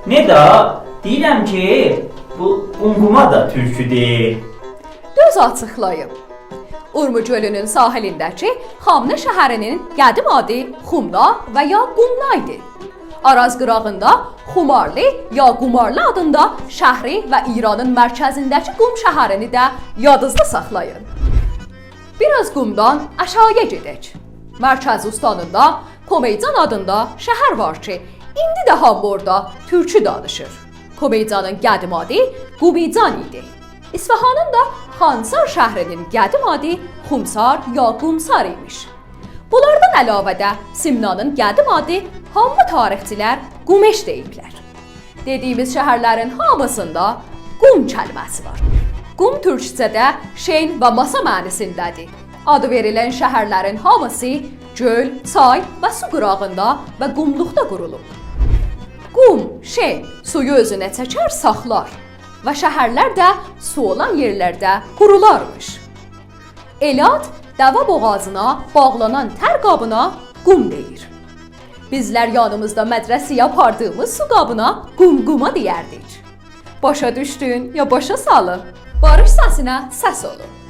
Ne da? Deyirəm ki, bu qumquma da türküdür. Düz açıqlayım. Urmuc gölünün sahilindəki Xamnə şəhərinin qədim adı Xumna və ya Qumna idi. Araz qırağında Xumarlı ya Qumarlı adında şəhri və İranın mərkəzindəki Qum şəhərini də yadınızda saxlayın. Biraz Qumdan aşağıya gedək. Mərkəz ustanında Komeycan adında şəhər var ki, indi də hamburda türkü danışır. Komeycanın qədim adı Qumican idi. İsfahanın da Xansar şəhrinin qədim adı Xumsar ya Qumsar imiş. Bunlardan əlavə də Simnanın qədim adı hamı tarixçilər Qumeş deyiblər. Dediyimiz şəhərlərin hamısında Qum kəlməsi var. Qum türkçədə şen və masa mənisindədir. Adı verilən şəhərlərin hamısı göl, çay və su qırağında və qumluqda qurulub. Qum, şen suyu özünə çəkər, saxlar və şəhərlər də su olan yerlərdə qurularmış. Elad dəvə boğazına bağlanan tər qabına qum deyir. Bizlər yanımızda mədrəsəyə apardığımız su qabına qumquma deyərdik. Başa düşdün ya başa salın? Barış səsinə səs olun.